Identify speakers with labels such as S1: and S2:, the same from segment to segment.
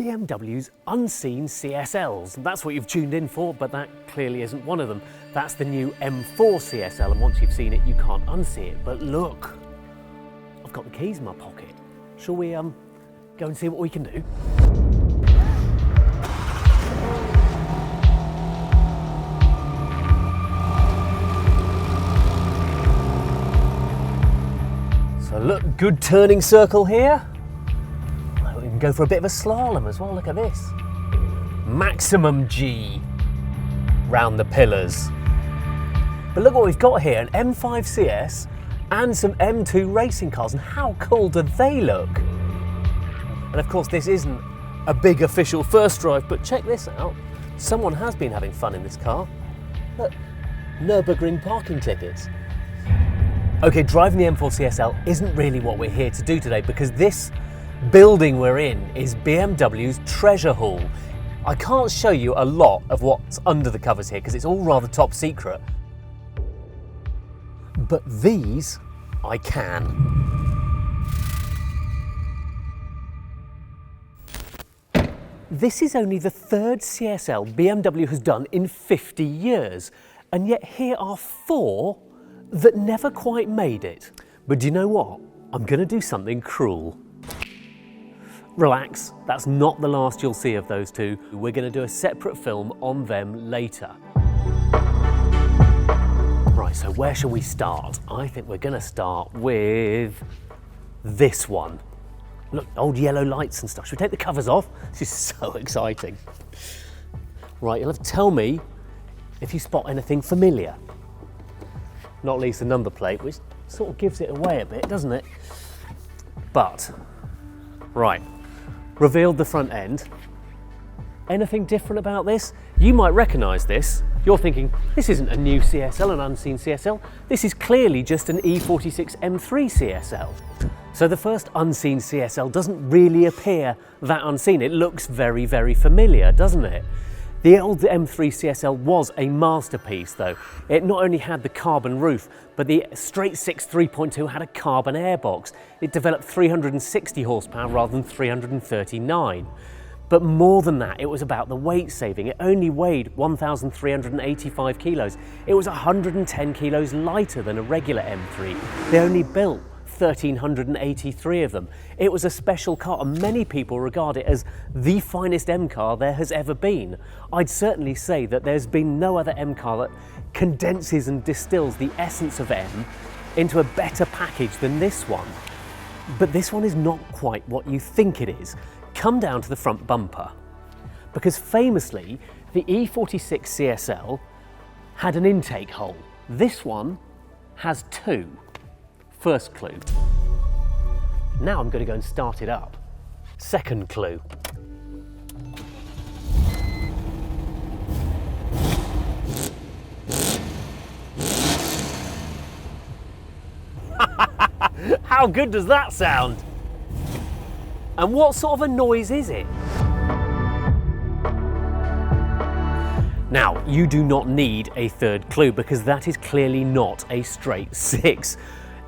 S1: BMW's unseen CSLs. That's what you've tuned in for, but that clearly isn't one of them. That's the new M4 CSL, and once you've seen it, you can't unsee it. But look, I've got the keys in my pocket. Shall we go and see what we can do? So look, good turning circle here. We can go for a bit of a slalom as well, look at this. Maximum G round the pillars. But look what we've got here, an M5 CS and some M2 racing cars, and how cool do they look? And of course this isn't a big official first drive, but check this out. Someone has been having fun in this car. Look, Nürburgring parking tickets. Okay, driving the M4 CSL isn't really what we're here to do today, because this building we're in is BMW's treasure hall. I can't show you a lot of what's under the covers here because it's all rather top secret. But these I can. This is only the third CSL BMW has done in 50 years, and yet here are 4 that never quite made it. But do you know what? I'm going to do something cruel. Relax, that's not the last you'll see of those two. We're going to do a separate film on them later. Right, so where shall we start? I think we're going to start with this one. Look, old yellow lights and stuff. Should we take the covers off? This is so exciting. Right, you'll have to tell me if you spot anything familiar. Not least the number plate, which sort of gives it away a bit, doesn't it? But, right, revealed the front end. Anything different about this? You might recognise this. You're thinking, this isn't a new CSL, an unseen CSL. This is clearly just an E46 M3 CSL. So the first unseen CSL doesn't really appear that unseen. It looks very, very familiar, doesn't it? The old M3 CSL was a masterpiece though. It not only had the carbon roof, but the straight 6 3.2 had a carbon airbox. It developed 360 horsepower rather than 339. But more than that, it was about the weight saving. It only weighed 1,385 kilos. It was 110 kilos lighter than a regular M3. They only built 1,383 of them. It was a special car, and many people regard it as the finest M car there has ever been. I'd certainly say that there's been no other M car that condenses and distills the essence of M into a better package than this one. But this one is not quite what you think it is. Come down to the front bumper, because famously the E46 CSL had an intake hole. This one has 2. First clue. Now I'm going to go and start it up. Second clue. How good does that sound? And what sort of a noise is it? Now, you do not need a third clue, because that is clearly not a straight 6.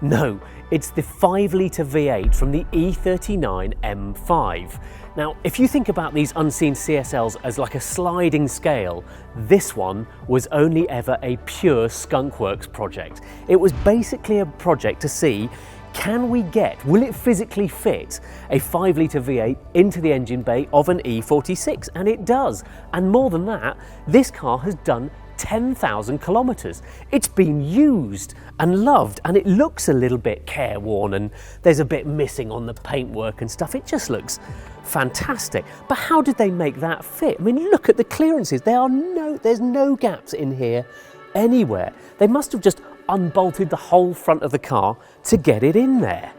S1: No, it's the 5-litre V8 from the E39 M5. Now, if you think about these unseen CSLs as like a sliding scale, this one was only ever a pure skunkworks project. It was basically a project to see, will it physically fit a 5-litre V8 into the engine bay of an E46? And it does. And more than that, this car has done 10,000 kilometres. It's been used and loved, and it looks a little bit careworn, and there's a bit missing on the paintwork and stuff. It just looks fantastic. But how did they make that fit? I mean, look at the clearances. There's no gaps in here anywhere. They must have just unbolted the whole front of the car to get it in there.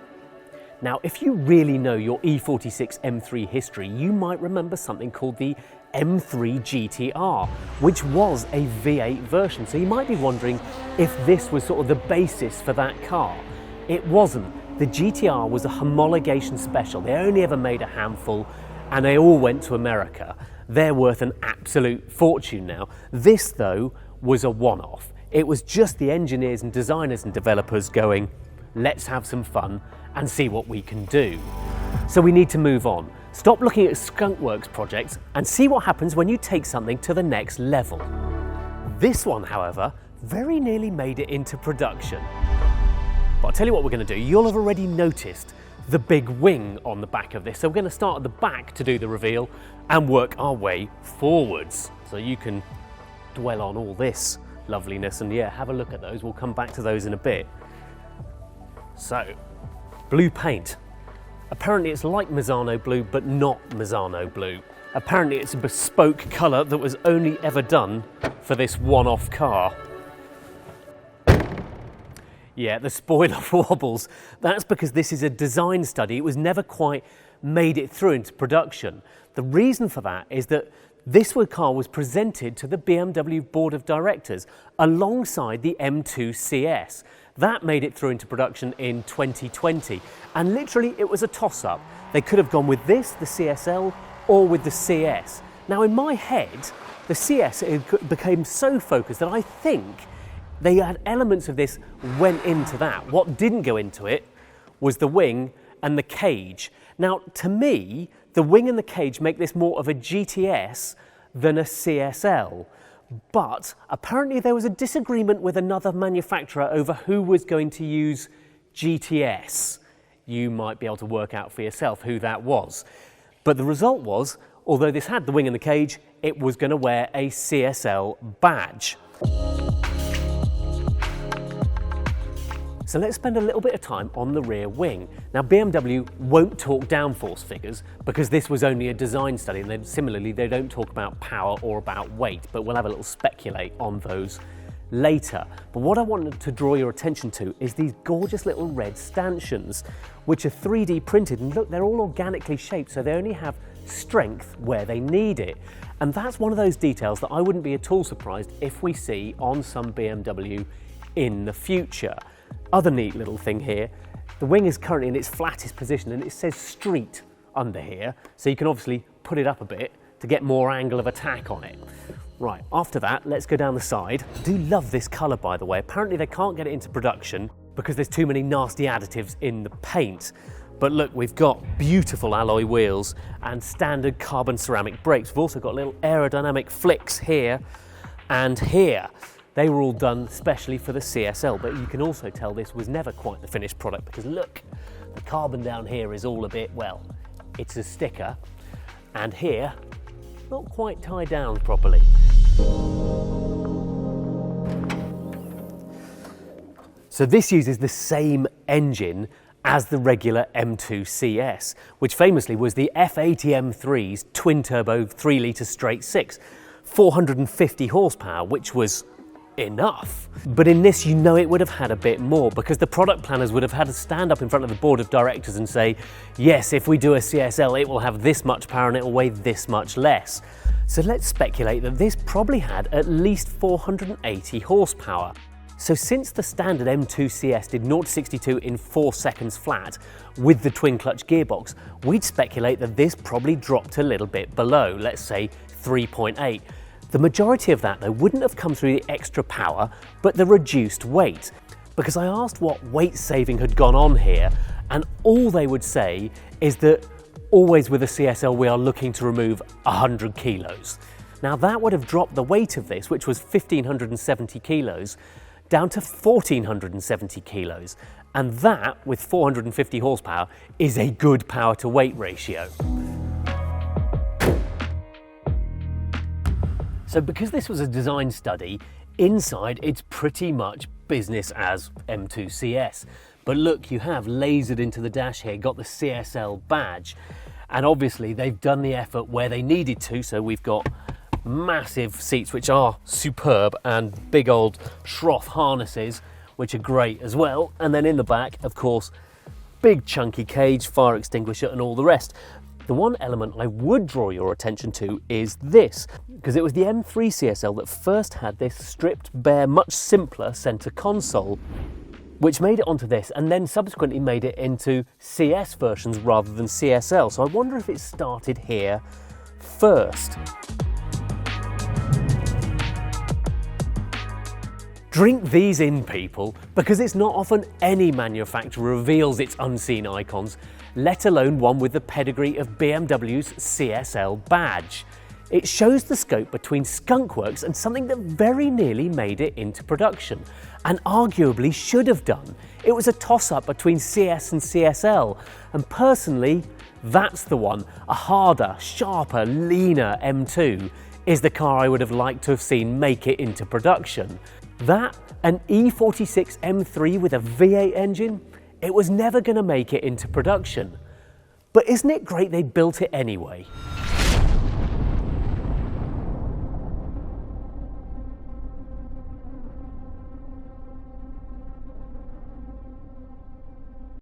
S1: Now, if you really know your E46 M3 history, you might remember something called the M3 GTR, which was a V8 version. So you might be wondering if this was sort of the basis for that car. It wasn't. The GTR was a homologation special. They only ever made a handful, and they all went to America. They're worth an absolute fortune now. This, though, was a one-off. It was just the engineers and designers and developers going, let's have some fun and see what we can do. So we need to move on. Stop looking at skunkworks projects and see what happens when you take something to the next level. This one, however, very nearly made it into production. But I'll tell you what we're going to do. You'll have already noticed the big wing on the back of this. So we're going to start at the back to do the reveal and work our way forwards. So you can dwell on all this loveliness and yeah, have a look at those. We'll come back to those in a bit. So, blue paint. Apparently it's like Mazzano blue, but not Mazzano blue. Apparently it's a bespoke colour that was only ever done for this one-off car. Yeah, the spoiler wobbles. That's because this is a design study. It was never quite made it through into production. The reason for that is that this car was presented to the BMW Board of Directors alongside the M2 CS. That made it through into production in 2020. And literally it was a toss-up. They could have gone with this, the CSL, or with the CS. Now in my head, the CS became so focused that I think they had elements of this went into that. What didn't go into it was the wing and the cage. Now, to me, the wing and the cage make this more of a GTS than a CSL. But apparently there was a disagreement with another manufacturer over who was going to use GTS. You might be able to work out for yourself who that was. But the result was, although this had the wing and the cage, it was going to wear a CSL badge. So let's spend a little bit of time on the rear wing. Now BMW won't talk downforce figures because this was only a design study, and then similarly they don't talk about power or about weight, but we'll have a little speculate on those later. But what I wanted to draw your attention to is these gorgeous little red stanchions, which are 3D printed, and look, they're all organically shaped, so they only have strength where they need it. And that's one of those details that I wouldn't be at all surprised if we see on some BMW in the future. Other neat little thing here, the wing is currently in its flattest position and it says street under here, so you can obviously put it up a bit to get more angle of attack on it. Right, after that, let's go down the side. I do love this colour, by the way. Apparently they can't get it into production because there's too many nasty additives in the paint. But look, we've got beautiful alloy wheels and standard carbon ceramic brakes. We've also got little aerodynamic flicks here and here. They were all done specially for the CSL, but you can also tell this was never quite the finished product because look, the carbon down here is all a bit, well, it's a sticker, and here, not quite tied down properly. So this uses the same engine as the regular M2 CS, which famously was the F80 M3's twin-turbo 3-litre straight six, 450 horsepower, which was enough. But in this, you know, it would have had a bit more because the product planners would have had to stand up in front of the board of directors and say, yes, if we do a CSL, it will have this much power and it will weigh this much less. So let's speculate that this probably had at least 480 horsepower. So since the standard M2 CS did 0 to 62 in 4 seconds flat with the twin clutch gearbox, we'd speculate that this probably dropped a little bit below, let's say 3.8. The majority of that, though, wouldn't have come through the extra power, but the reduced weight. Because I asked what weight saving had gone on here, and all they would say is that always with a CSL we are looking to remove 100 kilos. Now that would have dropped the weight of this, which was 1,570 kilos, down to 1,470 kilos. And that, with 450 horsepower, is a good power to weight ratio. So because this was a design study, inside it's pretty much business as M2 CS. But look, you have lasered into the dash here, got the CSL badge. And obviously they've done the effort where they needed to, so we've got massive seats which are superb and big old Schroth harnesses which are great as well. And then in the back, of course, big chunky cage, fire extinguisher and all the rest. The one element I would draw your attention to is this, because it was the M3 CSL that first had this stripped bare, much simpler centre console, which made it onto this and then subsequently made it into CS versions rather than CSL. So I wonder if it started here first. Drink these in, people, because it's not often any manufacturer reveals its unseen icons, let alone one with the pedigree of BMW's CSL badge. It shows the scope between skunkworks and something that very nearly made it into production, and arguably should have done. It was a toss-up between CS and CSL, and personally, that's the one. A harder, sharper, leaner M2 is the car I would have liked to have seen make it into production. That, an E46 M3 with a V8 engine, it was never going to make it into production. But isn't it great they built it anyway?